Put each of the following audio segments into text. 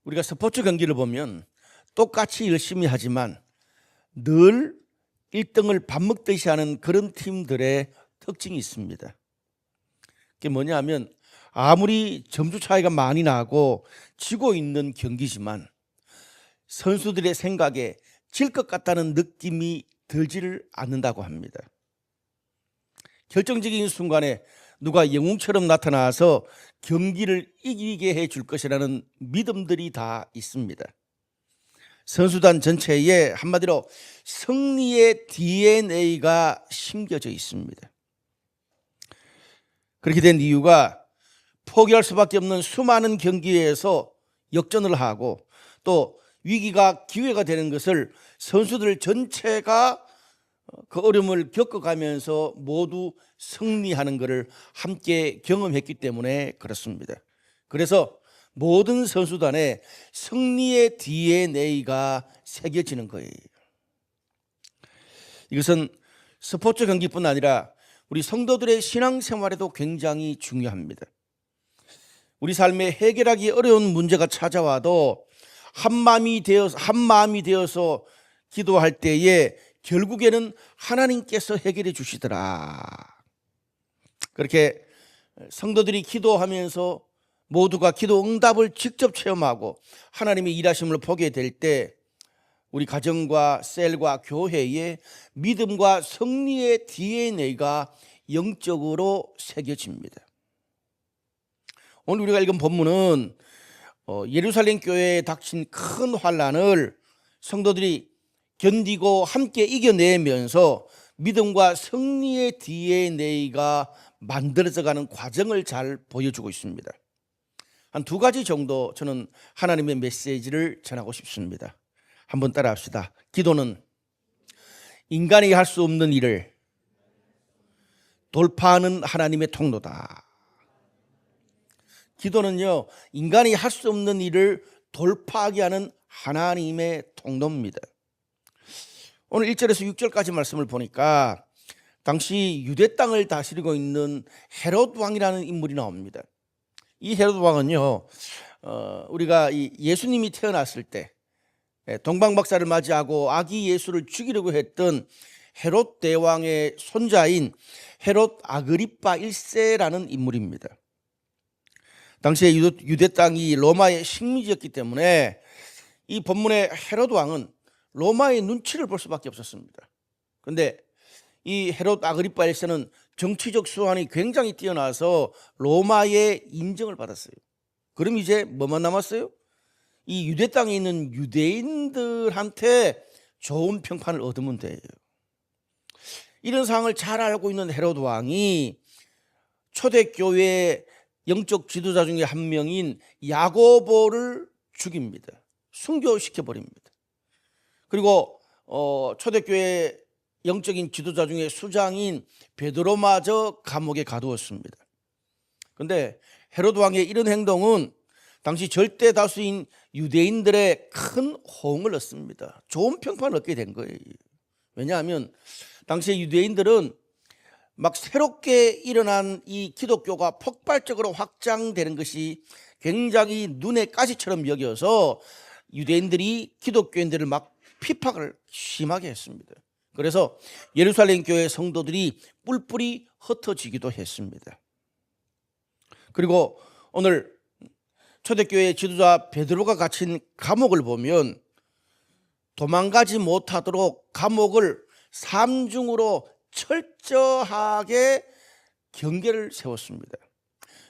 우리가 스포츠 경기를 보면 똑같이 열심히 하지만 늘 1등을 밥 먹듯이 하는 그런 팀들의 특징이 있습니다. 그게 뭐냐면 아무리 점수 차이가 많이 나고 지고 있는 경기지만 선수들의 생각에 질 것 같다는 느낌이 들지를 않는다고 합니다. 결정적인 순간에 누가 영웅처럼 나타나서 경기를 이기게 해줄 것이라는 믿음들이 다 있습니다. 선수단 전체에 한마디로 승리의 DNA가 심겨져 있습니다. 그렇게 된 이유가 포기할 수밖에 없는 수많은 경기에서 역전을 하고 또 위기가 기회가 되는 것을 선수들 전체가 그 어려움을 겪어가면서 모두 승리하는 것을 함께 경험했기 때문에 그렇습니다. 그래서 모든 선수단에 승리의 DNA가 새겨지는 거예요. 이것은 스포츠 경기뿐 아니라 우리 성도들의 신앙생활에도 굉장히 중요합니다. 우리 삶에 해결하기 어려운 문제가 찾아와도 한 마음이 되어서 기도할 때에 결국에는 하나님께서 해결해 주시더라. 그렇게 성도들이 기도하면서 모두가 기도 응답을 직접 체험하고 하나님의 일하심을 보게 될 때 우리 가정과 셀과 교회에 믿음과 승리의 DNA가 영적으로 새겨집니다. 오늘 우리가 읽은 본문은 예루살렘 교회에 닥친 큰 환난을 성도들이 견디고 함께 이겨내면서 믿음과 승리의 DNA가 만들어져가는 과정을 잘 보여주고 있습니다. 한 두 가지 정도 저는 하나님의 메시지를 전하고 싶습니다. 한번 따라합시다. 기도는 인간이 할 수 없는 일을 돌파하는 하나님의 통로다. 기도는요, 인간이 할 수 없는 일을 돌파하게 하는 하나님의 통로입니다. 오늘 1절에서 6절까지 말씀을 보니까 당시 유대 땅을 다스리고 있는 헤롯 왕이라는 인물이 나옵니다. 이 헤롯 왕은요, 우리가 예수님이 태어났을 때 동방박사를 맞이하고 아기 예수를 죽이려고 했던 헤롯 대왕의 손자인 헤롯 아그리파 1세라는 인물입니다. 당시에 유대 땅이 로마의 식민지였기 때문에 이 본문의 헤롯 왕은 로마의 눈치를 볼 수밖에 없었습니다. 그런데 이 헤롯 아그리파 1세는 정치적 수완이 굉장히 뛰어나서 로마의 인정을 받았어요. 그럼 이제 뭐만 남았어요? 이 유대 땅에 있는 유대인들한테 좋은 평판을 얻으면 돼요. 이런 상황을 잘 알고 있는 헤롯 왕이 초대교회의 영적 지도자 중에 한 명인 야고보를 죽입니다. 순교시켜버립니다. 그리고 초대교회 영적인 지도자 중에 수장인 베드로마저 감옥에 가두었습니다. 그런데 헤롯 왕의 이런 행동은 당시 절대 다수인 유대인들의 큰 호응을 얻습니다. 좋은 평판을 얻게 된 거예요. 왜냐하면 당시 유대인들은 막 새롭게 일어난 이 기독교가 폭발적으로 확장되는 것이 굉장히 눈의 가시처럼 여겨서 유대인들이 기독교인들을 막 핍박을 심하게 했습니다. 그래서 예루살렘 교회 성도들이 뿔뿔이 흩어지기도 했습니다. 그리고 오늘 초대교회 지도자 베드로가 갇힌 감옥을 보면 도망가지 못하도록 감옥을 삼중으로 철저하게 경계를 세웠습니다.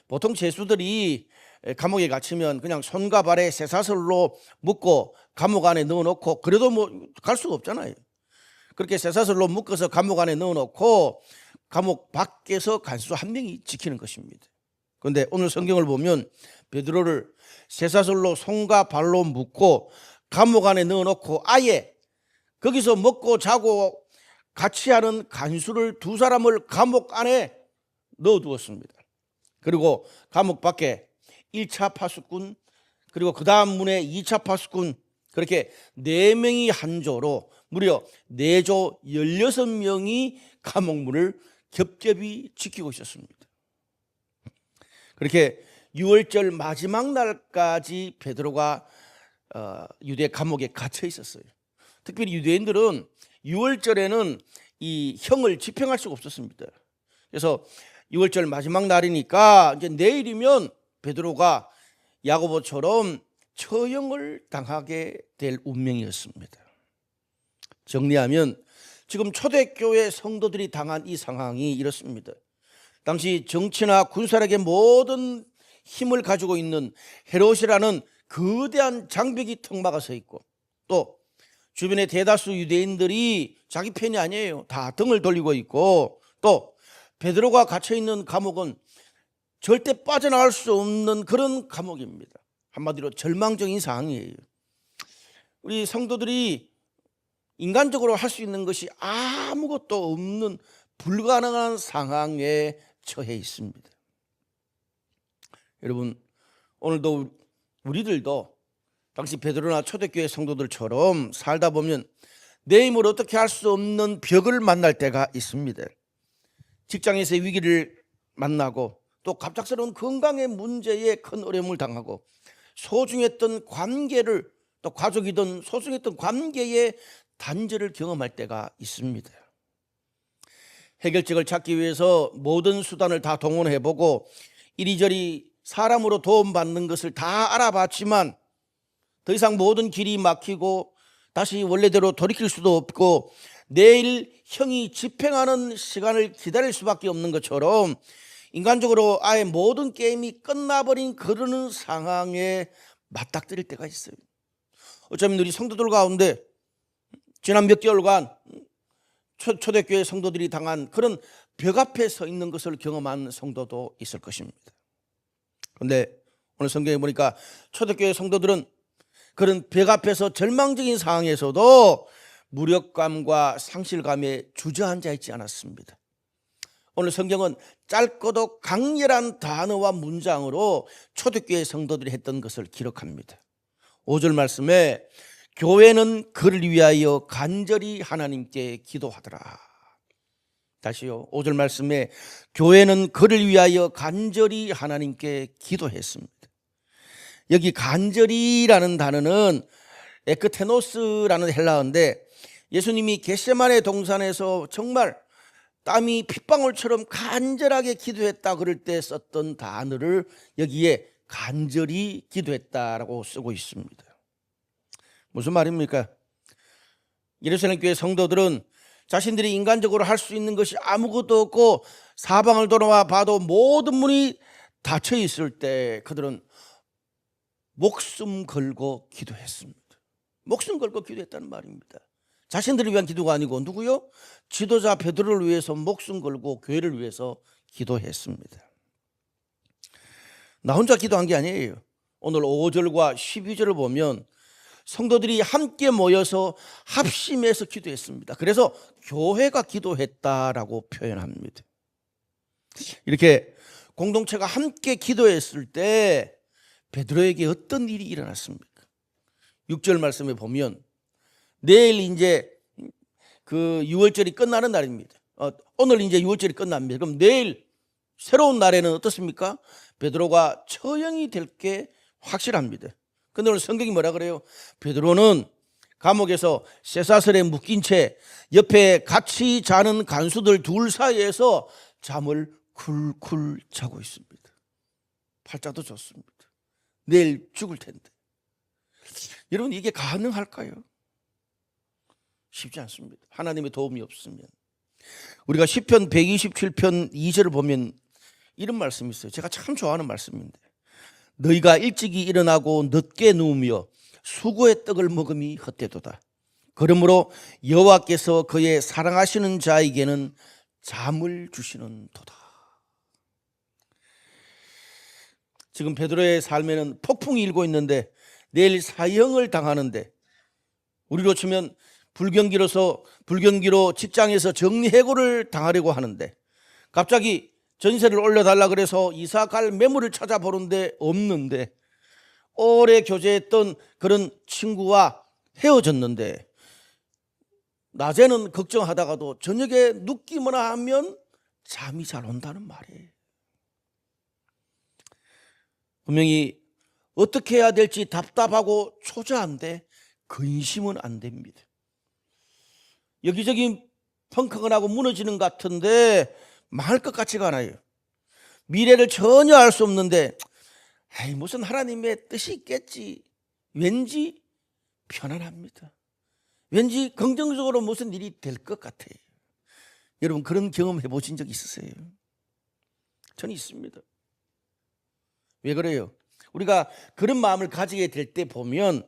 보통 죄수들이 감옥에 갇히면 그냥 손과 발에 쇠사슬로 묶고 감옥 안에 넣어놓고 그래도 뭐 갈 수가 없잖아요. 그렇게 쇠사슬로 묶어서 감옥 안에 넣어놓고 감옥 밖에서 간수 한 명이 지키는 것입니다. 그런데 오늘 성경을 보면 베드로를 쇠사슬로 손과 발로 묶고 감옥 안에 넣어놓고 아예 거기서 먹고 자고 같이 하는 간수를 두 사람을 감옥 안에 넣어두었습니다. 그리고 감옥 밖에 1차 파수꾼 그리고 그 다음 문에 2차 파수꾼 그렇게 4명이 한 조로 무려 4조 16명이 감옥문을 겹겹이 지키고 있었습니다. 그렇게 6월절 마지막 날까지 베드로가 유대 감옥에 갇혀 있었어요. 특별히 유대인들은 6월절에는 이 형을 집행할 수가 없었습니다. 그래서 6월절 마지막 날이니까 이제 내일이면 베드로가 야고보처럼 처형을 당하게 될 운명이었습니다. 정리하면 지금 초대교회 성도들이 당한 이 상황이 이렇습니다. 당시 정치나 군사력의 모든 힘을 가지고 있는 헤롯이라는 거대한 장벽이 턱 막아 서 있고, 또 주변의 대다수 유대인들이 자기 편이 아니에요. 다 등을 돌리고 있고, 또 베드로가 갇혀 있는 감옥은 절대 빠져나갈 수 없는 그런 감옥입니다. 한마디로 절망적인 상황이에요. 우리 성도들이 인간적으로 할 수 있는 것이 아무것도 없는 불가능한 상황에 처해 있습니다. 여러분, 오늘도 우리들도 당시 베드로나 초대교회 성도들처럼 살다 보면 내 힘으로 어떻게 할 수 없는 벽을 만날 때가 있습니다. 직장에서의 위기를 만나고, 또 갑작스러운 건강의 문제에 큰 어려움을 당하고, 소중했던 관계를, 또 가족이든 소중했던 관계에 단절을 경험할 때가 있습니다. 해결책을 찾기 위해서 모든 수단을 다 동원해보고 이리저리 사람으로 도움받는 것을 다 알아봤지만 더 이상 모든 길이 막히고 다시 원래대로 돌이킬 수도 없고 내일 형이 집행하는 시간을 기다릴 수밖에 없는 것처럼 인간적으로 아예 모든 게임이 끝나버린 그러는 상황에 맞닥뜨릴 때가 있어요. 어쩌면 우리 성도들 가운데 지난 몇 개월간 초대교회 성도들이 당한 그런 벽 앞에 서 있는 것을 경험한 성도도 있을 것입니다. 그런데 오늘 성경에 보니까 초대교회 성도들은 그런 벽 앞에서 절망적인 상황에서도 무력감과 상실감에 주저앉아 있지 않았습니다. 오늘 성경은 짧고도 강렬한 단어와 문장으로 초대교회 성도들이 했던 것을 기록합니다. 5절 말씀에 교회는 그를 위하여 간절히 하나님께 기도하더라. 다시요. 5절 말씀에 교회는 그를 위하여 간절히 하나님께 기도했습니다. 여기 간절히라는 단어는 에크테노스라는 헬라어인데 예수님이 겟세마네 동산에서 정말 땀이 핏방울처럼 간절하게 기도했다 그럴 때 썼던 단어를 여기에 간절히 기도했다라고 쓰고 있습니다. 무슨 말입니까? 예루살렘 교회 성도들은 자신들이 인간적으로 할 수 있는 것이 아무것도 없고 사방을 돌아와 봐도 모든 문이 닫혀 있을 때 그들은 목숨 걸고 기도했습니다. 목숨 걸고 기도했다는 말입니다. 자신들을 위한 기도가 아니고 누구요? 지도자 베드로를 위해서 목숨 걸고 교회를 위해서 기도했습니다. 나 혼자 기도한 게 아니에요. 오늘 5절과 12절을 보면 성도들이 함께 모여서 합심해서 기도했습니다. 그래서 교회가 기도했다라고 표현합니다. 이렇게 공동체가 함께 기도했을 때 베드로에게 어떤 일이 일어났습니까? 6절 말씀에 보면 내일 이제 그 6월절이 끝나는 날입니다. 오늘 이제 6월절이 끝납니다. 그럼 내일 새로운 날에는 어떻습니까? 베드로가 처형이 될 게 확실합니다. 근데 오늘 성경이 뭐라 그래요? 베드로는 감옥에서 쇠사슬에 묶인 채 옆에 같이 자는 간수들 둘 사이에서 잠을 쿨쿨 자고 있습니다. 팔자도 좋습니다. 내일 죽을 텐데. 여러분 이게 가능할까요? 쉽지 않습니다. 하나님의 도움이 없으면. 우리가 시편 127편 2절을 보면 이런 말씀이 있어요. 제가 참 좋아하는 말씀인데 너희가 일찍이 일어나고 늦게 누우며 수고의 떡을 먹음이 헛되도다. 그러므로 여호와께서 그의 사랑하시는 자에게는 잠을 주시는 도다. 지금 베드로의 삶에는 폭풍이 일고 있는데 내일 사형을 당하는데 우리로 치면 불경기로 직장에서 정리해고를 당하려고 하는데 갑자기 전세를 올려달라 그래서 이사 갈 매물을 찾아보는데 없는데 오래 교제했던 그런 친구와 헤어졌는데 낮에는 걱정하다가도 저녁에 눕기만 하면 잠이 잘 온다는 말이에요. 분명히 어떻게 해야 될지 답답하고 초조한데 근심은 안 됩니다. 여기저기 펑크건하고 무너지는 것 같은데 망할 것 같지가 않아요. 미래를 전혀 알 수 없는데 에이, 무슨 하나님의 뜻이 있겠지. 왠지 편안합니다. 왠지 긍정적으로 무슨 일이 될 것 같아요. 여러분 그런 경험 해보신 적 있으세요? 저는 있습니다. 왜 그래요? 우리가 그런 마음을 가지게 될 때 보면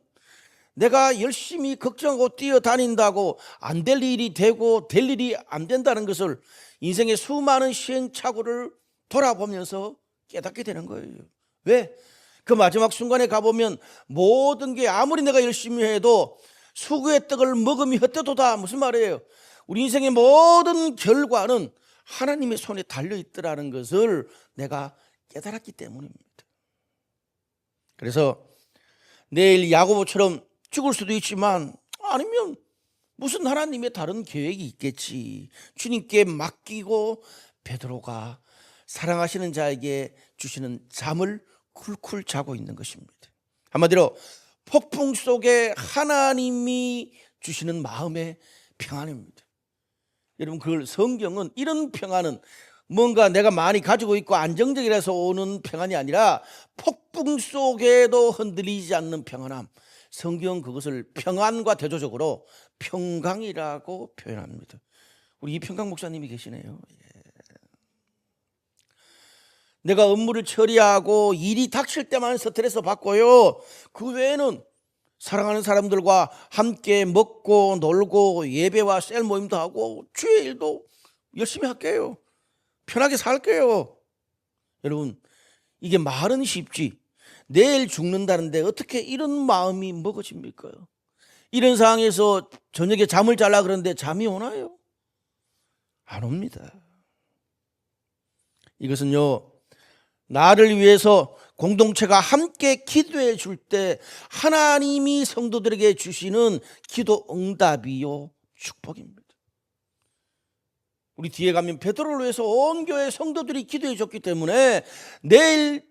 내가 열심히 걱정하고 뛰어다닌다고 안 될 일이 되고 될 일이 안 된다는 것을 인생의 수많은 시행착오를 돌아보면서 깨닫게 되는 거예요. 왜? 그 마지막 순간에 가보면 모든 게 아무리 내가 열심히 해도 수구의 떡을 먹음이 헛되도다. 무슨 말이에요? 우리 인생의 모든 결과는 하나님의 손에 달려있더라는 것을 내가 깨달았기 때문입니다. 그래서 내일 야고보처럼 죽을 수도 있지만 아니면 무슨 하나님의 다른 계획이 있겠지. 주님께 맡기고 베드로가 사랑하시는 자에게 주시는 잠을 쿨쿨 자고 있는 것입니다. 한마디로 폭풍 속에 하나님이 주시는 마음의 평안입니다. 여러분 그 성경은 이런 평안은 뭔가 내가 많이 가지고 있고 안정적이라서 오는 평안이 아니라 폭풍 속에도 흔들리지 않는 평안함. 성경은 그것을 평안과 대조적으로 평강이라고 표현합니다. 우리 이평강 목사님이 계시네요. 내가 업무를 처리하고 일이 닥칠 때만 스트레스 받고요. 그 외에는 사랑하는 사람들과 함께 먹고 놀고 예배와 셀 모임도 하고 주의 일도 열심히 할게요. 편하게 살게요. 여러분 이게 말은 쉽지 내일 죽는다는데 어떻게 이런 마음이 먹어집니까? 이런 상황에서 저녁에 잠을 자려고 그러는데 잠이 오나요? 안 옵니다. 이것은요 나를 위해서 공동체가 함께 기도해 줄 때 하나님이 성도들에게 주시는 기도 응답이요 축복입니다. 우리 뒤에 가면 베드로를 위해서 온 교회 성도들이 기도해 줬기 때문에 내일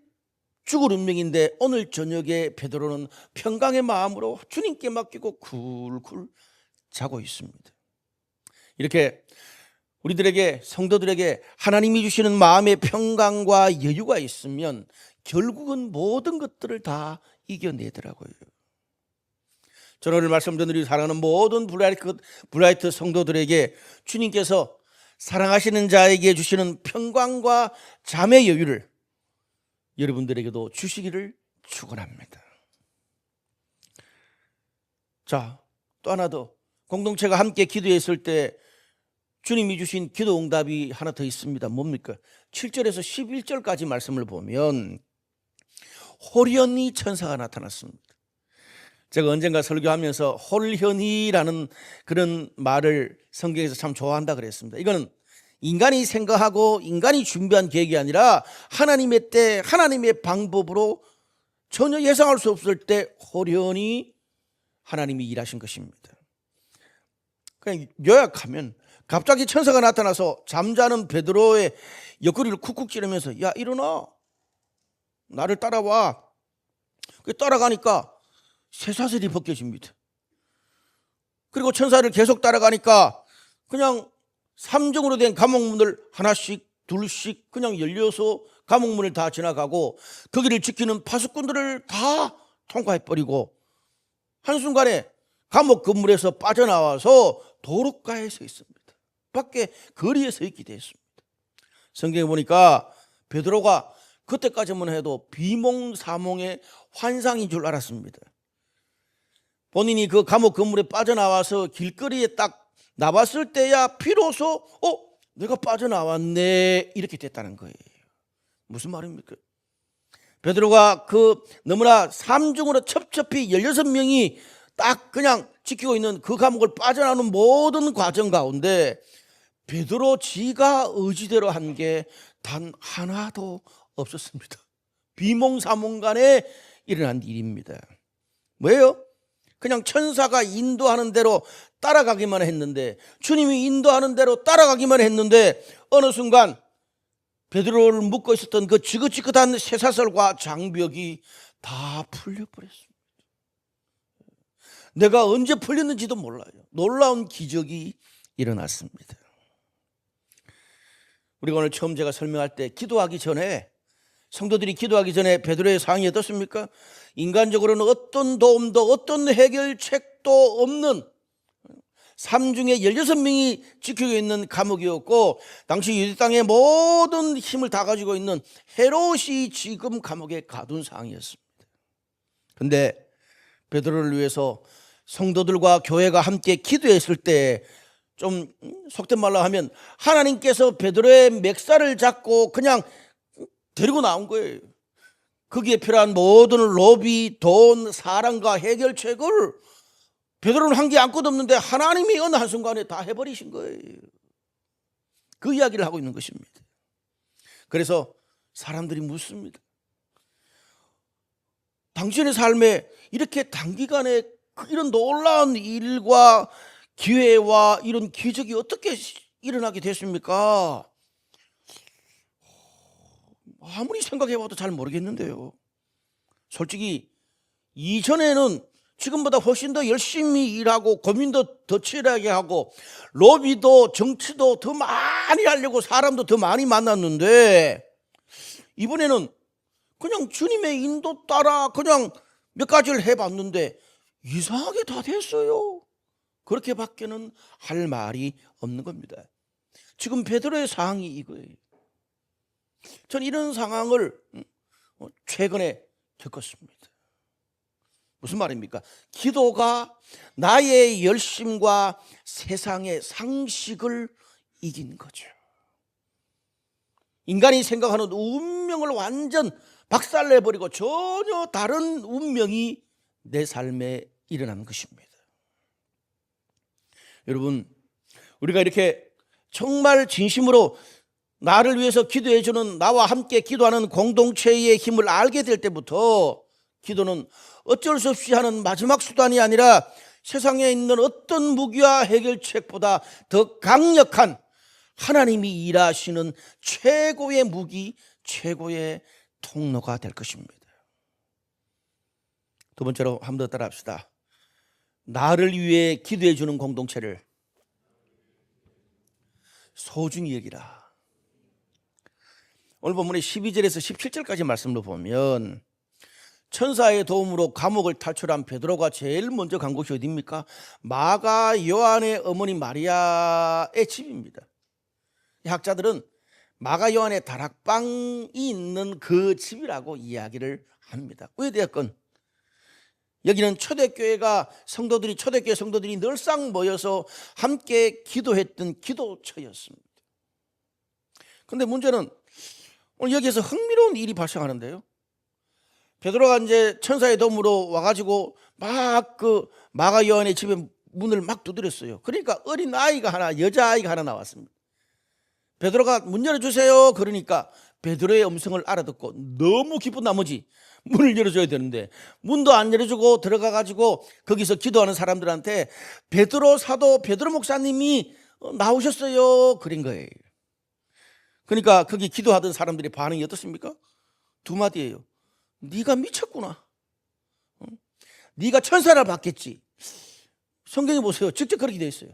죽을 운명인데 오늘 저녁에 베드로는 평강의 마음으로 주님께 맡기고 쿨쿨 자고 있습니다. 이렇게 우리들에게 성도들에게 하나님이 주시는 마음의 평강과 여유가 있으면 결국은 모든 것들을 다 이겨내더라고요. 저는 오늘 말씀드린 우리 사랑하는 모든 브라이트 성도들에게 주님께서 사랑하시는 자에게 주시는 평강과 잠의 여유를 여러분들에게도 주시기를 축원합니다. 자, 또 하나 더 공동체가 함께 기도했을 때 주님이 주신 기도 응답이 하나 더 있습니다. 뭡니까? 7절에서 11절까지 말씀을 보면 홀현이 천사가 나타났습니다. 제가 언젠가 설교하면서 홀현이라는 그런 말을 성경에서 참 좋아한다 그랬습니다. 이거는 인간이 생각하고 인간이 준비한 계획이 아니라 하나님의 때 하나님의 방법으로 전혀 예상할 수 없을 때 홀현이 하나님이 일하신 것입니다. 그냥 요약하면 갑자기 천사가 나타나서 잠자는 베드로의 옆구리를 쿡쿡 찌르면서 야 일어나 나를 따라와. 따라가니까 쇠사슬이 벗겨집니다. 그리고 천사를 계속 따라가니까 그냥 3중으로 된 감옥문을 하나씩 둘씩 그냥 열려서 감옥문을 다 지나가고 거기를 지키는 파수꾼들을 다 통과해버리고 한순간에 감옥 건물에서 빠져나와서 도로가에 서 있습니다. 밖에 거리에 서 있게 됐습니다. 성경에 보니까 베드로가 그때까지만 해도 비몽사몽의 환상인 줄 알았습니다. 본인이 그 감옥 건물에 빠져나와서 길거리에 딱 나왔을 때야 비로소 내가 빠져나왔네 이렇게 됐다는 거예요. 무슨 말입니까? 베드로가 그 너무나 삼중으로 첩첩히 16명이 딱 그냥 지키고 있는 그 감옥을 빠져나오는 모든 과정 가운데 베드로 지가 의지대로 한 게 단 하나도 없었습니다. 비몽사몽간에 일어난 일입니다. 뭐예요? 그냥 천사가 인도하는 대로 따라가기만 했는데 주님이 인도하는 대로 따라가기만 했는데 어느 순간 베드로를 묶고 있었던 그 지긋지긋한 쇠사슬과 장벽이 다 풀려버렸습니다. 내가 언제 풀렸는지도 몰라요. 놀라운 기적이 일어났습니다. 우리가 오늘 처음 제가 설명할 때 기도하기 전에, 성도들이 기도하기 전에 베드로의 상황이 어떻습니까? 인간적으로는 어떤 도움도 어떤 해결책도 없는 삶 중에 16명이 지키고 있는 감옥이었고, 당시 유대 땅의 모든 힘을 다 가지고 있는 헤롯이 지금 감옥에 가둔 상황이었습니다. 그런데 베드로를 위해서 성도들과 교회가 함께 기도했을 때, 좀 속된 말로 하면 하나님께서 베드로의 멱살을 잡고 그냥 데리고 나온 거예요. 거기에 필요한 모든 로비, 돈, 사랑과 해결책을 베드로는 한 게 아무것도 없는데 하나님이 어느 한순간에 다 해버리신 거예요. 그 이야기를 하고 있는 것입니다. 그래서 사람들이 묻습니다. 당신의 삶에 이렇게 단기간에 이런 놀라운 일과 기회와 이런 기적이 어떻게 일어나게 됐습니까? 아무리 생각해봐도 잘 모르겠는데요. 솔직히 이전에는 지금보다 훨씬 더 열심히 일하고 고민도 더 치열하게 하고 로비도 정치도 더 많이 하려고 사람도 더 많이 만났는데, 이번에는 그냥 주님의 인도 따라 그냥 몇 가지를 해봤는데 이상하게 다 됐어요. 그렇게밖에는 할 말이 없는 겁니다. 지금 베드로의 상황이 이거예요. 전 이런 상황을 최근에 겪었습니다. 무슨 말입니까? 기도가 나의 열심과 세상의 상식을 이긴 거죠. 인간이 생각하는 운명을 완전 박살내버리고 전혀 다른 운명이 내 삶에 일어난 것입니다. 여러분, 우리가 이렇게 정말 진심으로 나를 위해서 기도해주는, 나와 함께 기도하는 공동체의 힘을 알게 될 때부터 기도는 어쩔 수 없이 하는 마지막 수단이 아니라 세상에 있는 어떤 무기와 해결책보다 더 강력한 하나님이 일하시는 최고의 무기, 최고의 통로가 될 것입니다. 두 번째로 한 번 더 따라합시다. 나를 위해 기도해 주는 공동체를 소중히 여기라. 오늘 본문의 12절에서 17절까지 말씀을 보면 천사의 도움으로 감옥을 탈출한 베드로가 제일 먼저 간 곳이 어디입니까? 마가 요한의 어머니 마리아의 집입니다. 학자들은 마가 요한의 다락방이 있는 그 집이라고 이야기를 합니다. 왜되었건 여기는 초대교회가 초대교회 성도들이 늘상 모여서 함께 기도했던 기도처였습니다. 그런데 문제는 오늘 여기에서 흥미로운 일이 발생하는데요. 베드로가 이제 천사의 도움으로 와가지고 막 그 마가 요한의 집에 문을 막 두드렸어요. 그러니까 어린 아이가 하나, 여자아이가 하나 나왔습니다. 베드로가 문 열어주세요. 그러니까 베드로의 음성을 알아듣고 너무 기쁜 나머지 문을 열어줘야 되는데 문도 안 열어주고 들어가가지고 거기서 기도하는 사람들한테 베드로 사도, 베드로 목사님이 나오셨어요. 그런 거예요. 그러니까 거기 기도하던 사람들의 반응이 어떻습니까? 두 마디예요. 네가 미쳤구나. 네가 천사를 봤겠지. 성경에 보세요. 직접 그렇게 돼 있어요.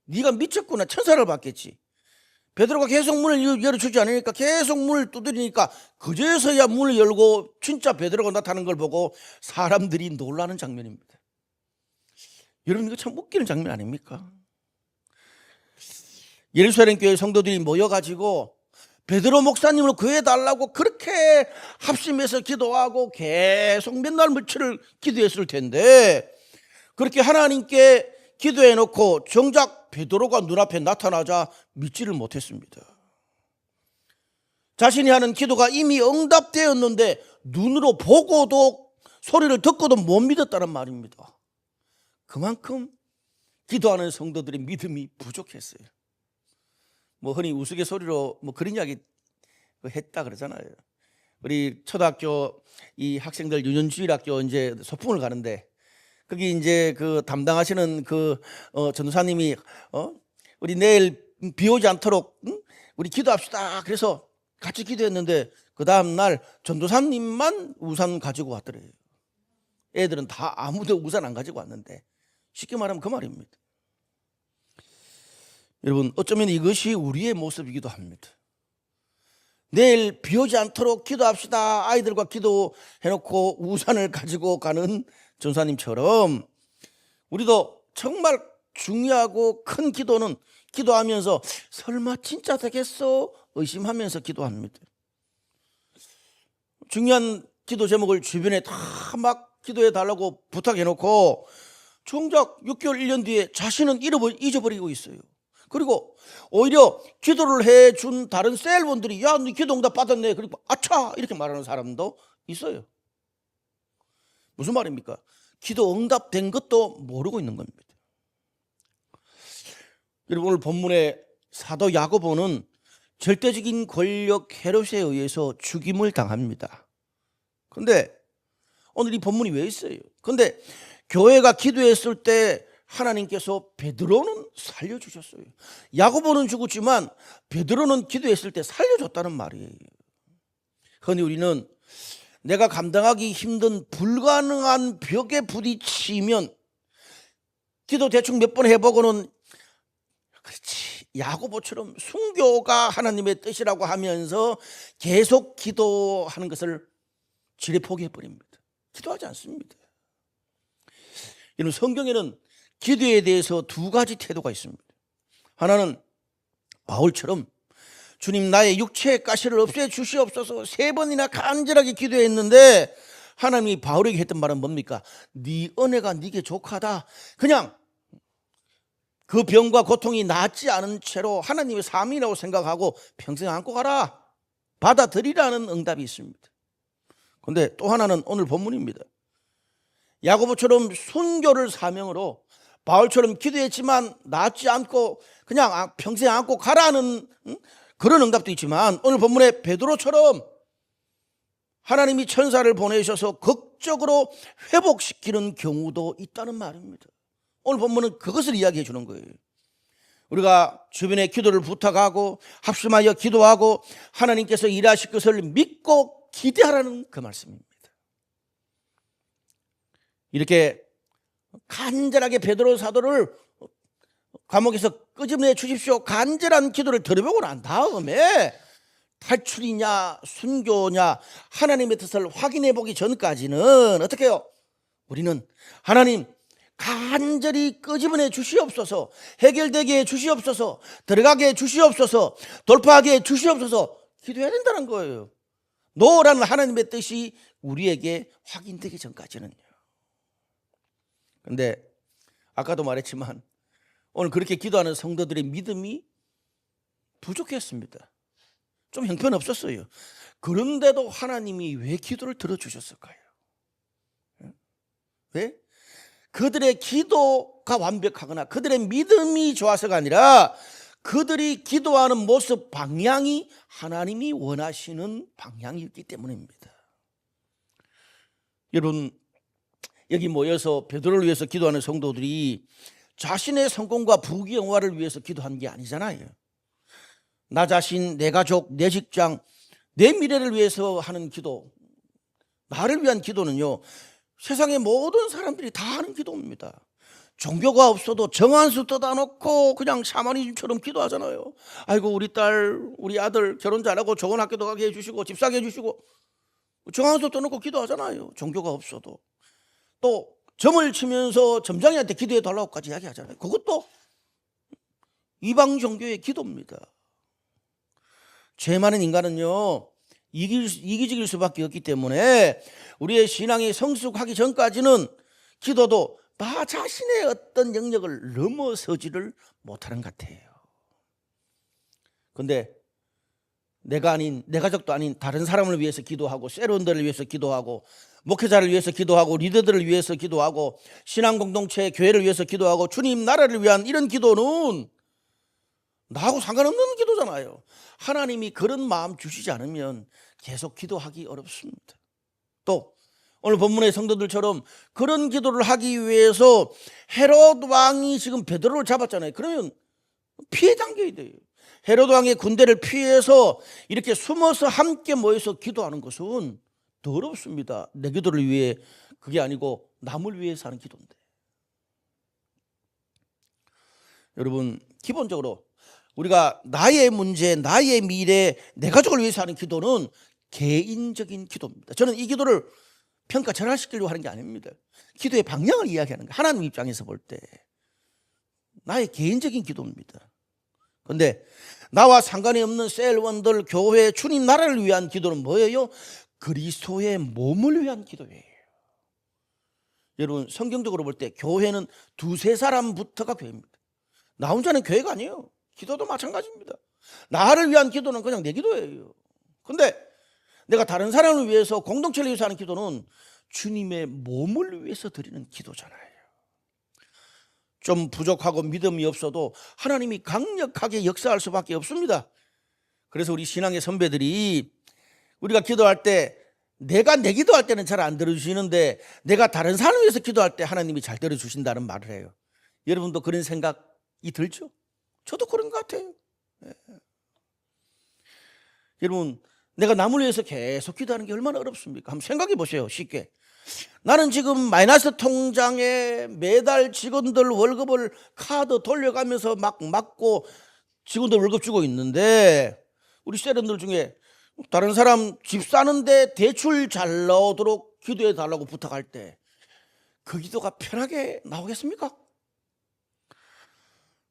네가 미쳤구나. 천사를 봤겠지. 베드로가 계속 문을 열어주지 않으니까 계속 문을 두드리니까 그제서야 문을 열고 진짜 베드로가 나타나는 걸 보고 사람들이 놀라는 장면입니다. 여러분, 이거 참 웃기는 장면 아닙니까? 예루살렘 교회 성도들이 모여가지고 베드로 목사님을 구해달라고 그렇게 합심해서 기도하고 계속 맨날 며칠을 기도했을 텐데, 그렇게 하나님께 기도해놓고 정작 베드로가 눈앞에 나타나자 믿지를 못했습니다. 자신이 하는 기도가 이미 응답되었는데 눈으로 보고도 소리를 듣고도 못 믿었다는 말입니다. 그만큼 기도하는 성도들의 믿음이 부족했어요. 뭐 흔히 우스갯소리로 뭐 그런 이야기 했다 그러잖아요. 우리 초등학교 이 학생들 유년주일학교 이제 소풍을 가는데 거기 이제 그 담당하시는 그 전도사님이 우리 내일 비 오지 않도록 우리 기도합시다. 그래서 같이 기도했는데 그 다음날 전도사님만 우산 가지고 왔더래요. 애들은 다 아무도 우산 안 가지고 왔는데, 쉽게 말하면 그 말입니다. 여러분, 어쩌면 이것이 우리의 모습이기도 합니다. 내일 비 오지 않도록 기도합시다. 아이들과 기도해놓고 우산을 가지고 가는 전사님처럼 우리도 정말 중요하고 큰 기도는 기도하면서 설마 진짜 되겠어? 의심하면서 기도합니다. 중요한 기도 제목을 주변에 다 막 기도해 달라고 부탁해놓고 정작 6개월 1년 뒤에 자신은 잊어버리고 있어요. 그리고 오히려 기도를 해준 다른 셀분들이 야, 너 기도 응답 받았네, 그리고 아차 이렇게 말하는 사람도 있어요. 무슨 말입니까? 기도 응답된 것도 모르고 있는 겁니다. 여러분, 오늘 본문의 사도 야고보는 절대적인 권력 헤롯에 의해서 죽임을 당합니다. 그런데 오늘 이 본문이 왜 있어요? 그런데 교회가 기도했을 때 하나님께서 베드로는 살려주셨어요. 야고보는 죽었지만 베드로는 기도했을 때 살려줬다는 말이에요. 흔히 우리는 내가 감당하기 힘든 불가능한 벽에 부딪히면 기도 대충 몇 번 해보고는 그렇지, 야고보처럼 순교가 하나님의 뜻이라고 하면서 계속 기도하는 것을 지레 포기해버립니다. 기도하지 않습니다. 이런 성경에는 기도에 대해서 두 가지 태도가 있습니다. 하나는 바울처럼 주님, 나의 육체의 가시를 없애 주시옵소서 3번이나 간절하게 기도했는데 하나님이 바울에게 했던 말은 뭡니까? 네 은혜가 네게 족하다. 그냥 그 병과 고통이 낫지 않은 채로 하나님의 삶이라고 생각하고 평생 안고 가라, 받아들이라는 응답이 있습니다. 그런데 또 하나는 오늘 본문입니다. 야고보처럼 순교를 사명으로 바울처럼 기도했지만 낫지 않고 그냥 평생 안고 가라는 그런 응답도 있지만, 오늘 본문에 베드로처럼 하나님이 천사를 보내셔서 극적으로 회복시키는 경우도 있다는 말입니다. 오늘 본문은 그것을 이야기해 주는 거예요. 우리가 주변에 기도를 부탁하고 합심하여 기도하고 하나님께서 일하실 것을 믿고 기대하라는 그 말씀입니다. 이렇게 간절하게 베드로 사도를 감옥에서 끄집내 주십시오, 간절한 기도를 들어보고 난 다음에 탈출이냐 순교냐 하나님의 뜻을 확인해 보기 전까지는 어떻게 해요? 우리는 하나님 간절히 끄집어내 주시옵소서, 해결되게 해 주시옵소서, 들어가게 해 주시옵소서, 돌파하게 해 주시옵소서 기도해야 된다는 거예요. 노라는 하나님의 뜻이 우리에게 확인되기 전까지는요. 그런데 아까도 말했지만 오늘 그렇게 기도하는 성도들의 믿음이 부족했습니다. 좀 형편없었어요. 그런데도 하나님이 왜 기도를 들어주셨을까요? 왜? 그들의 기도가 완벽하거나 그들의 믿음이 좋아서가 아니라 그들이 기도하는 모습 방향이 하나님이 원하시는 방향이었기 때문입니다. 여러분, 여기 모여서 베드로를 위해서 기도하는 성도들이 자신의 성공과 부귀영화를 위해서 기도한 게 아니잖아요. 나 자신, 내 가족, 내 직장, 내 미래를 위해서 하는 기도, 나를 위한 기도는요, 세상의 모든 사람들이 다 하는 기도입니다. 종교가 없어도 정한수 떠다 놓고 그냥 샤머니즘처럼 기도하잖아요. 아이고 우리 딸, 우리 아들 결혼 잘하고 좋은 학교도 가게 해주시고 집 사게 해주시고 정한수 떠놓고 기도하잖아요. 종교가 없어도. 또 점을 치면서 점장님한테 기도해 달라고까지 이야기하잖아요. 그것도 이방 종교의 기도입니다. 죄 많은 인간은요, 이기적일 수밖에 없기 때문에 우리의 신앙이 성숙하기 전까지는 기도도 나 자신의 어떤 영역을 넘어서지를 못하는 것 같아요. 그런데 내가 아닌, 내 가족도 아닌 다른 사람을 위해서 기도하고 셀원들을 위해서 기도하고 목회자를 위해서 기도하고 리더들을 위해서 기도하고 신앙 공동체 교회를 위해서 기도하고 주님 나라를 위한 이런 기도는 나하고 상관없는 기도잖아요. 하나님이 그런 마음 주시지 않으면 계속 기도하기 어렵습니다. 또 오늘 본문의 성도들처럼 그런 기도를 하기 위해서 헤롯 왕이 지금 베드로를 잡았잖아요. 그러면 피해 당겨야 돼요. 헤로드 왕의 군대를 피해서 이렇게 숨어서 함께 모여서 기도하는 것은 더럽습니다. 내 기도를 위해, 그게 아니고 남을 위해서 하는 기도인데. 여러분, 기본적으로 우리가 나의 문제, 나의 미래, 내 가족을 위해서 하는 기도는 개인적인 기도입니다. 저는 이 기도를 평가 전환시키려고 하는 게 아닙니다. 기도의 방향을 이야기하는 거예요. 하나님 입장에서 볼 때 나의 개인적인 기도입니다. 그런데 나와 상관이 없는 셀원들, 교회, 주님 나라를 위한 기도는 뭐예요? 그리스도의 몸을 위한 기도예요. 여러분, 성경적으로 볼 때 교회는 두세 사람부터가 교회입니다. 나 혼자는 교회가 아니에요. 기도도 마찬가지입니다. 나를 위한 기도는 그냥 내 기도예요. 근데 내가 다른 사람을 위해서, 공동체를 위해서 하는 기도는 주님의 몸을 위해서 드리는 기도잖아요. 좀 부족하고 믿음이 없어도 하나님이 강력하게 역사할 수밖에 없습니다. 그래서 우리 신앙의 선배들이 우리가 기도할 때, 내가 내 기도할 때는 잘 안 들어주시는데 내가 다른 사람을 위해서 기도할 때 하나님이 잘 들어주신다는 말을 해요. 여러분도 그런 생각이 들죠? 저도 그런 것 같아요. 네. 여러분, 내가 남을 위해서 계속 기도하는 게 얼마나 어렵습니까? 한번 생각해 보세요. 쉽게. 나는 지금 마이너스 통장에 매달 직원들 월급을 카드 돌려가면서 막 맞고 직원들 월급 주고 있는데, 우리 세련들 중에 다른 사람 집 사는데 대출 잘 나오도록 기도해 달라고 부탁할 때 그 기도가 편하게 나오겠습니까?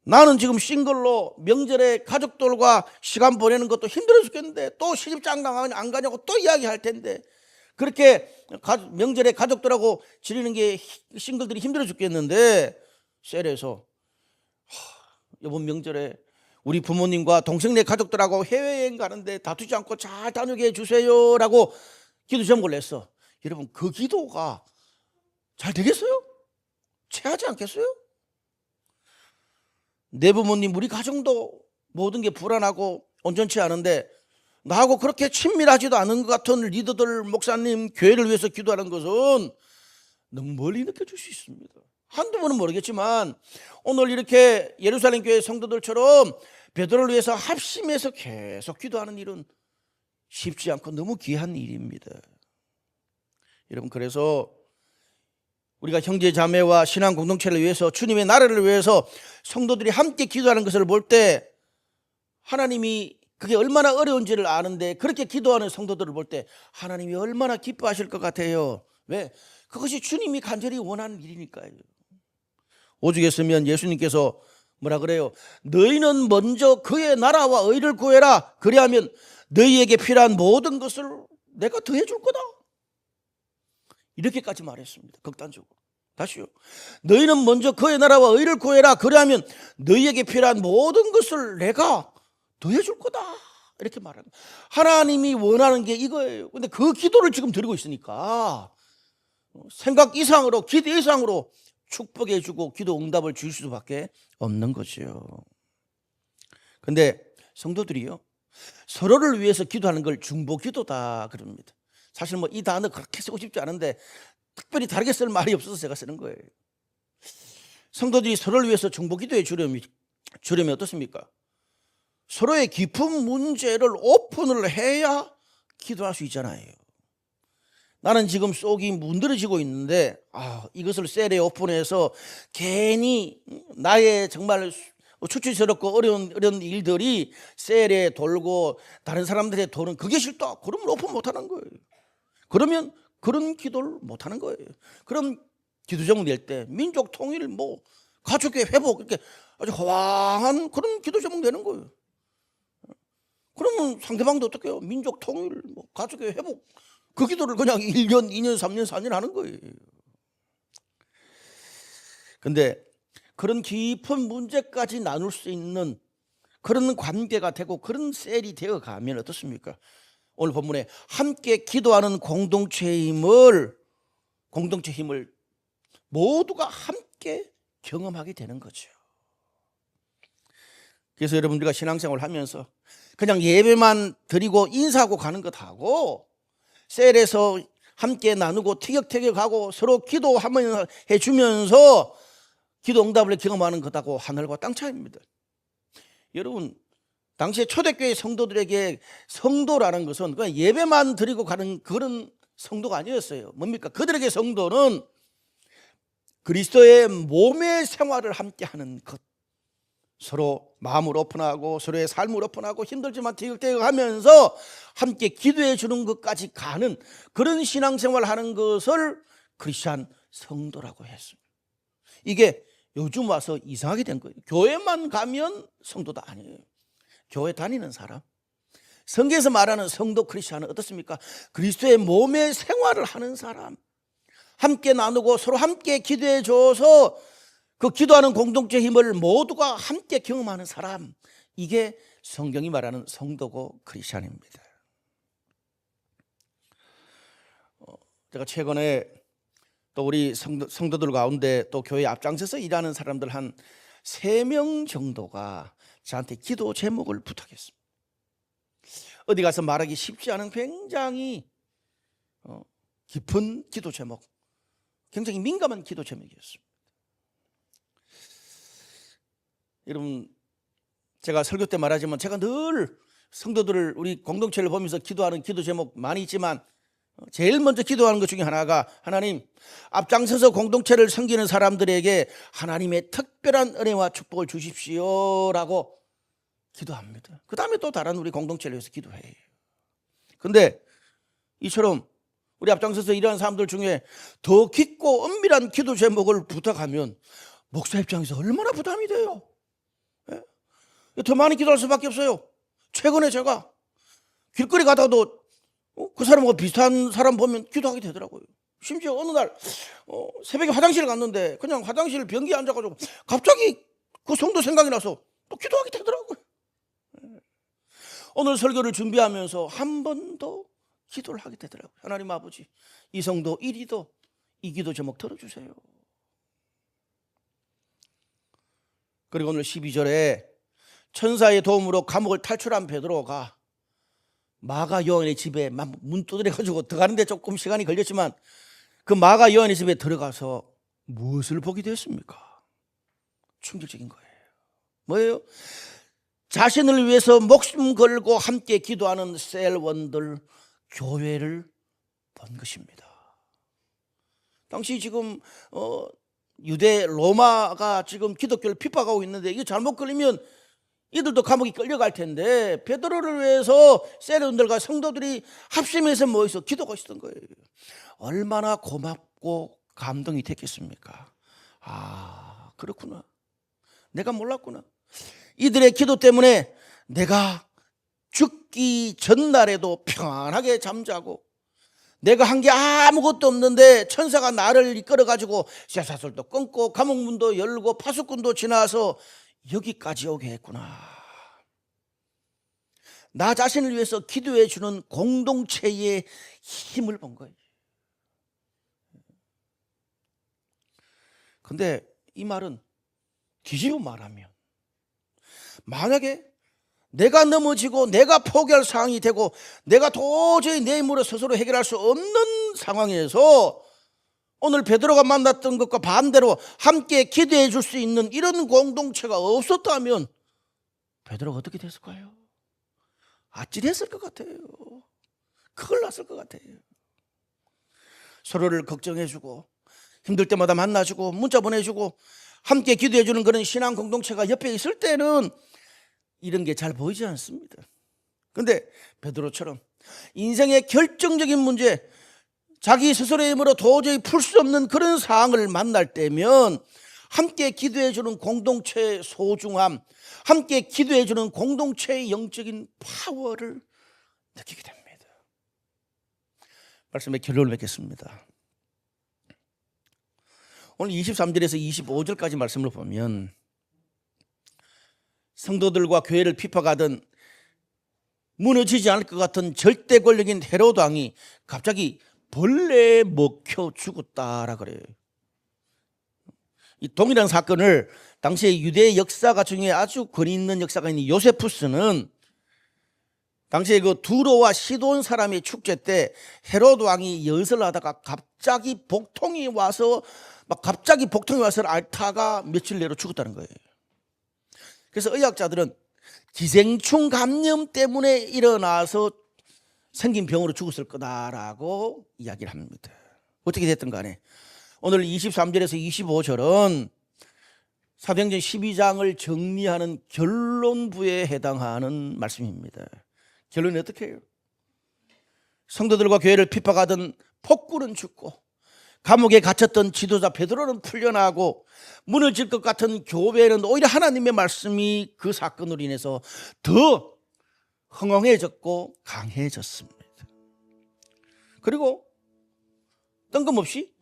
나는 지금 싱글로 명절에 가족들과 시간 보내는 것도 힘들어 죽겠는데 또 시집장 안 가냐고 또 이야기할 텐데, 그렇게 명절에 가족들하고 지내는 게 싱글들이 힘들어 죽겠는데 셀에서 이번 명절에 우리 부모님과 동생네 가족들하고 해외여행 가는데 다투지 않고 잘 다녀게 해주세요 라고 기도 제목을 냈어. 여러분, 그 기도가 잘 되겠어요? 체하지 않겠어요? 내 부모님, 우리 가정도 모든 게 불안하고 온전치 않은데 나하고 그렇게 친밀하지도 않은 것 같은 리더들, 목사님, 교회를 위해서 기도하는 것은 너무 멀리 느껴질 수 있습니다. 한두 번은 모르겠지만 오늘 이렇게 예루살렘 교회 성도들처럼 베드로를 위해서 합심해서 계속 기도하는 일은 쉽지 않고 너무 귀한 일입니다. 여러분, 그래서 우리가 형제 자매와 신앙 공동체를 위해서, 주님의 나라를 위해서 성도들이 함께 기도하는 것을 볼 때 하나님이 그게 얼마나 어려운지를 아는데, 그렇게 기도하는 성도들을 볼 때 하나님이 얼마나 기뻐하실 것 같아요. 왜? 그것이 주님이 간절히 원하는 일이니까요. 오죽 했으면 예수님께서 뭐라 그래요? 너희는 먼저 그의 나라와 의를 구해라. 그리하면 너희에게 필요한 모든 것을 내가 더해 줄 거다. 이렇게까지 말했습니다. 극단적으로. 다시요. 너희는 먼저 그의 나라와 의를 구해라. 그리하면 너희에게 필요한 모든 것을 내가 더해 줄 거다. 이렇게 말합니다. 하나님이 원하는 게 이거예요. 근데 그 기도를 지금 드리고 있으니까 생각 이상으로, 기대 이상으로 축복해 주고 기도 응답을 줄 수밖에 없는 거죠. 근데 성도들이요, 서로를 위해서 기도하는 걸 중보 기도다 그럽니다. 사실 뭐 이 단어 그렇게 쓰고 싶지 않은데 특별히 다르게 쓸 말이 없어서 제가 쓰는 거예요. 성도들이 서로를 위해서 중보 기도해 주려면 어떻습니까? 서로의 깊은 문제를 오픈을 해야 기도할 수 있잖아요. 나는 지금 속이 문드러지고 있는데 이것을 셀에 오픈해서 괜히 나의 정말 추추스럽고 어려운 일들이 셀에 돌고 다른 사람들의 도는 그게 싫다. 그러면 오픈 못하는 거예요. 그러면 그런 기도를 못하는 거예요. 그럼 기도 제목 낼 때 민족 통일, 뭐 가족의 회복, 이렇게 아주 호황한 그런 기도 제목 내는 거예요. 그러면 상대방도 어떻게 해요? 민족 통일, 뭐 가족의 회복, 그 기도를 그냥 1년, 2년, 3년, 4년 하는 거예요. 근데 그런 깊은 문제까지 나눌 수 있는 그런 관계가 되고 그런 셀이 되어 가면 어떻습니까? 오늘 본문에 함께 기도하는 공동체의 힘을 모두가 함께 경험하게 되는 거죠. 그래서 여러분, 우리가 신앙생활을 하면서 그냥 예배만 드리고 인사하고 가는 것하고 셀에서 함께 나누고 티격태격하고 서로 기도하면 해주면서 기도 응답을 경험하는 것하고 하늘과 땅 차이입니다. 여러분, 당시에 초대교회 성도들에게 성도라는 것은 그냥 예배만 드리고 가는 그런 성도가 아니었어요. 뭡니까? 그들에게 성도는 그리스도의 몸의 생활을 함께하는 것, 서로 마음을 오픈하고 서로의 삶을 오픈하고 힘들지만 티격태격하면서 함께 기도해 주는 것까지 가는 그런 신앙생활을 하는 것을 크리스찬 성도라고 했습니다. 이게 요즘 와서 이상하게 된 거예요. 교회만 가면 성도도 아니에요. 교회 다니는 사람, 성경에서 말하는 성도 크리스찬은 어떻습니까? 그리스도의 몸의 생활을 하는 사람, 함께 나누고 서로 함께 기도해 줘서 그 기도하는 공동체 힘을 모두가 함께 경험하는 사람, 이게 성경이 말하는 성도고 크리스찬입니다. 제가 최근에 또 우리 성도들 가운데 또 교회 앞장서서 일하는 사람들 한 3명 정도가 저한테 기도 제목을 부탁했습니다. 어디 가서 말하기 쉽지 않은 굉장히 깊은 기도 제목, 굉장히 민감한 기도 제목이었습니다. 여러분, 제가 설교 때 말하지만 제가 늘 성도들을, 우리 공동체를 보면서 기도하는 기도 제목 많이 있지만 제일 먼저 기도하는 것 중에 하나가, 하나님, 앞장서서 공동체를 섬기는 사람들에게 하나님의 특별한 은혜와 축복을 주십시오라고 기도합니다. 그 다음에 또 다른 우리 공동체를 위해서 기도해요. 근데 이처럼 우리 앞장서서 일하는 사람들 중에 더 깊고 은밀한 기도 제목을 부탁하면 목사 입장에서 얼마나 부담이 돼요. 더 많이 기도할 수밖에 없어요. 최근에 제가 길거리 가다가도 그 사람하고 비슷한 사람 보면 기도하게 되더라고요. 심지어 어느 날 새벽에 화장실을 갔는데 그냥 화장실 변기에 앉아가지고 갑자기 그 성도 생각이 나서 또 기도하게 되더라고요. 오늘 설교를 준비하면서 한 번 더 기도를 하게 되더라고요. 하나님 아버지, 이 성도 이리도 이 기도 제목 들어주세요. 그리고 오늘 12절에 천사의 도움으로 감옥을 탈출한 베드로가 마가 요한의 집에 문 두드려가지고 들어가는데 조금 시간이 걸렸지만 그 마가 요한의 집에 들어가서 무엇을 보게 됐습니까? 충격적인 거예요. 뭐예요? 자신을 위해서 목숨 걸고 함께 기도하는 셀원들, 교회를 본 것입니다. 당시 지금 유대 로마가 지금 기독교를 핍박하고 있는데 이게 잘못 걸리면 이들도 감옥에 끌려갈 텐데 베드로를 위해서 세례원들과 성도들이 합심해서 모여서 기도가 있었던 거예요. 얼마나 고맙고 감동이 됐겠습니까? 아, 그렇구나. 내가 몰랐구나. 이들의 기도 때문에 내가 죽기 전날에도 평안하게 잠자고 내가 한 게 아무것도 없는데 천사가 나를 이끌어가지고 쇠사슬도 끊고 감옥문도 열고 파수꾼도 지나서 여기까지 오게 했구나. 나 자신을 위해서 기도해 주는 공동체의 힘을 본 거예요. 근데 이 말은 뒤집어 말하면 만약에 내가 넘어지고 내가 포기할 상황이 되고 내가 도저히 내 힘으로 스스로 해결할 수 없는 상황에서 오늘 베드로가 만났던 것과 반대로 함께 기도해 줄 수 있는 이런 공동체가 없었다면 베드로가 어떻게 됐을까요? 아찔했을 것 같아요. 큰일 났을 것 같아요. 서로를 걱정해 주고 힘들 때마다 만나주고 문자 보내주고 함께 기도해 주는 그런 신앙 공동체가 옆에 있을 때는 이런 게 잘 보이지 않습니다. 그런데 베드로처럼 인생의 결정적인 문제, 자기 스스로의 힘으로 도저히 풀 수 없는 그런 상황을 만날 때면 함께 기도해 주는 공동체의 소중함, 함께 기도해 주는 공동체의 영적인 파워를 느끼게 됩니다. 말씀의 결론을 맺겠습니다. 오늘 23절에서 25절까지 말씀을 보면 성도들과 교회를 핍박하던 무너지지 않을 것 같은 절대 권력인 헤로드 왕이 갑자기 벌레에 먹혀 죽었다라 그래요. 이 동일한 사건을 당시의 유대 역사가 중에 아주 권위 있는 역사가인 요세푸스는 당시에 그 두로와 시돈 사람의 축제 때 헤로드 왕이 연설을 하다가 갑자기 복통이 와서 앓다가 며칠 내로 죽었다는 거예요. 그래서 의학자들은 기생충 감염 때문에 일어나서 생긴 병으로 죽었을 거다라고 이야기를 합니다. 어떻게 됐든 간에 오늘 23절에서 25절은 사도행전 12장을 정리하는 결론부에 해당하는 말씀입니다. 결론이 어떻게 해요? 성도들과 교회를 핍박하던 폭군은 죽고 감옥에 갇혔던 지도자 베드로는 풀려나고 무너질 것 같은 교회는 오히려 하나님의 말씀이 그 사건으로 인해서 더 흥황해졌고 강해졌습니다. 그리고 뜬금없이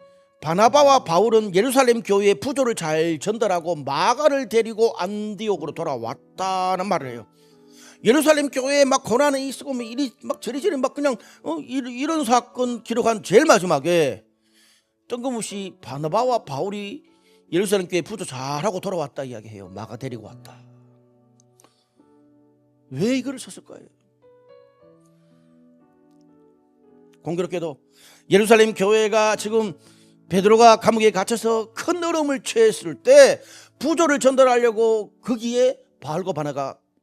바나바와 바울은 예루살렘 교회의 부조를 잘 전달하고 마가를 데리고 안디옥으로 돌아왔다는 말을 해요. 예루살렘 교회에 막 고난이 있고 뭐 이리 막 저리저리 막 그냥 이런 사건 기록한 제일 마지막에 뜬금없이 바나바와 바울이 예루살렘 교회 부조 잘하고 돌아왔다 이야기해요. 마가 데리고 왔다. 왜 이걸 썼을까요? 공교롭게도 예루살렘 교회가 지금 베드로가 감옥에 갇혀서 큰 어려움을 처했을 때 부조를 전달하려고 거기에 바울과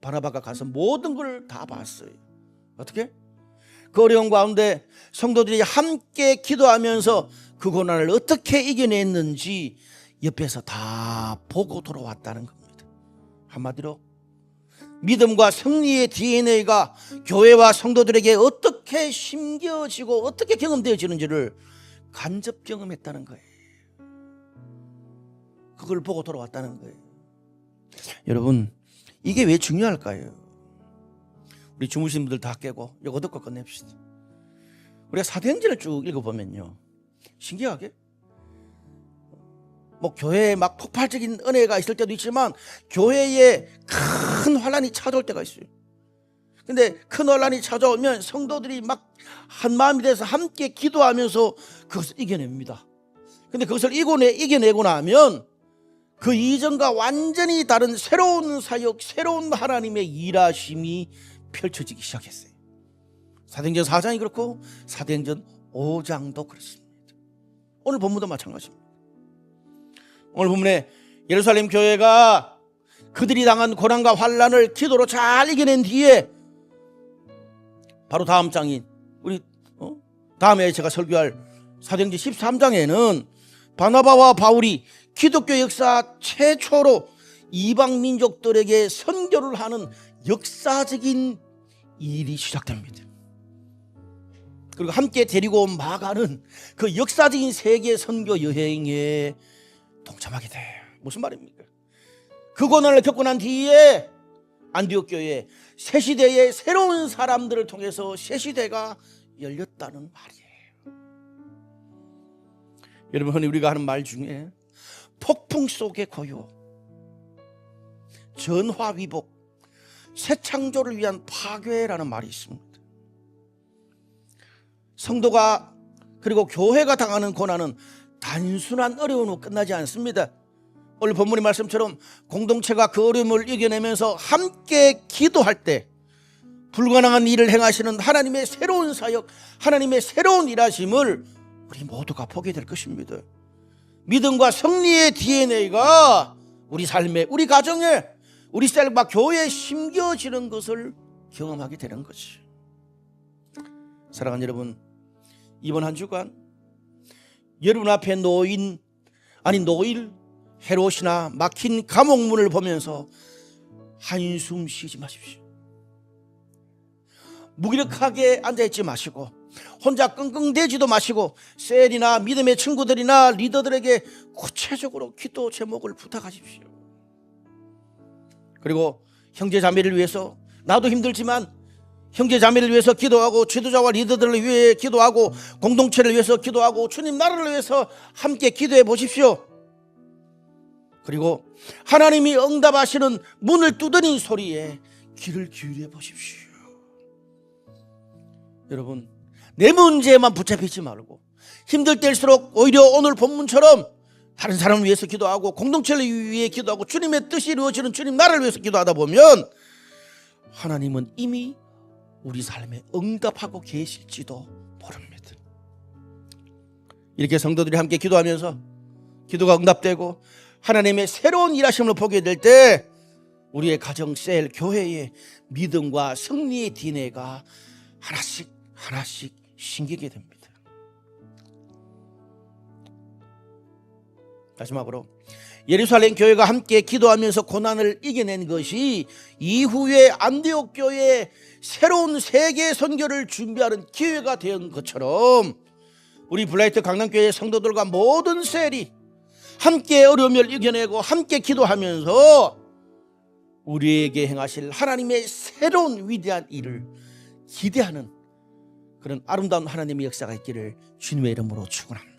바나바가 가서 모든 걸 다 봤어요. 어떻게? 그 어려움 가운데 성도들이 함께 기도하면서 그 고난을 어떻게 이겨냈는지 옆에서 다 보고 돌아왔다는 겁니다. 한마디로 믿음과 승리의 DNA가 교회와 성도들에게 어떻게 심겨지고 어떻게 경험되어지는지를 간접 경험했다는 거예요. 그걸 보고 돌아왔다는 거예요. 여러분, 이게 왜 중요할까요? 우리 주무신 분들 다 깨고 이거 듣고 끝냅시다. 우리가 사도행전을 쭉 읽어보면요, 신기하게 뭐 교회에 막 폭발적인 은혜가 있을 때도 있지만 교회에 큰 환란이 찾아올 때가 있어요. 근데 큰 환란이 찾아오면 성도들이 막 한마음이 돼서 함께 기도하면서 그것을 이겨냅니다. 근데 그것을 이겨내고 나면 그 이전과 완전히 다른 새로운 사역, 새로운 하나님의 일하심이 펼쳐지기 시작했어요. 사도행전 4장이 그렇고 사도행전 5장도 그렇습니다. 오늘 본문도 마찬가지입니다. 오늘 본문에 예루살렘 교회가 그들이 당한 고난과 환난을 기도로 잘 이겨낸 뒤에 바로 다음 장인 우리 다음에 제가 설교할 사도행전 13장에는 바나바와 바울이 기독교 역사 최초로 이방 민족들에게 선교를 하는 역사적인 일이 시작됩니다. 그리고 함께 데리고 온 마가는 그 역사적인 세계 선교 여행에 동참하게 돼요. 무슨 말입니까? 그 고난을 겪고 난 뒤에 안디옥 교회 새 시대의 새로운 사람들을 통해서 새 시대가 열렸다는 말이에요. 여러분, 흔히 우리가 하는 말 중에 폭풍 속의 고요, 전화위복, 새 창조를 위한 파괴라는 말이 있습니다. 성도가 그리고 교회가 당하는 고난은 단순한 어려움으로 끝나지 않습니다. 오늘 본문의 말씀처럼 공동체가 그 어려움을 이겨내면서 함께 기도할 때 불가능한 일을 행하시는 하나님의 새로운 사역, 하나님의 새로운 일하심을 우리 모두가 보게 될 것입니다. 믿음과 승리의 DNA가 우리 삶에, 우리 가정에, 우리 셀과 교회에 심겨지는 것을 경험하게 되는 거지. 사랑하는 여러분, 이번 한 주간 여러분 앞에 놓일 헤롯이나 막힌 감옥문을 보면서 한숨 쉬지 마십시오. 무기력하게 앉아있지 마시고 혼자 끙끙대지도 마시고 셀이나 믿음의 친구들이나 리더들에게 구체적으로 기도 제목을 부탁하십시오. 그리고 형제자매를 위해서, 나도 힘들지만 형제자매를 위해서 기도하고 지도자와 리더들을 위해 기도하고 공동체를 위해서 기도하고 주님 나라를 위해서 함께 기도해 보십시오. 그리고 하나님이 응답하시는 문을 두드린 소리에 귀를 기울여 보십시오. 여러분, 내 문제에만 붙잡히지 말고 힘들 때일수록 오히려 오늘 본문처럼 다른 사람을 위해서 기도하고 공동체를 위해 기도하고 주님의 뜻이 이루어지는 주님 나라를 위해서 기도하다 보면 하나님은 이미 우리 삶에 응답하고 계실지도 모릅니다. 이렇게 성도들이 함께 기도하면서 기도가 응답되고 하나님의 새로운 일하심을 보게 될 때 우리의 가정, 셀, 교회의 믿음과 승리의 DNA가 하나씩 생기게 됩니다. 마지막으로 예루살렘 교회가 함께 기도하면서 고난을 이겨낸 것이 이후에 안디옥 교회의 새로운 세계 선교를 준비하는 기회가 된 것처럼 우리 블라이트 강남교회 성도들과 모든 셀이 함께 어려움을 이겨내고 함께 기도하면서 우리에게 행하실 하나님의 새로운 위대한 일을 기대하는 그런 아름다운 하나님의 역사가 있기를 주님의 이름으로 축원합니다.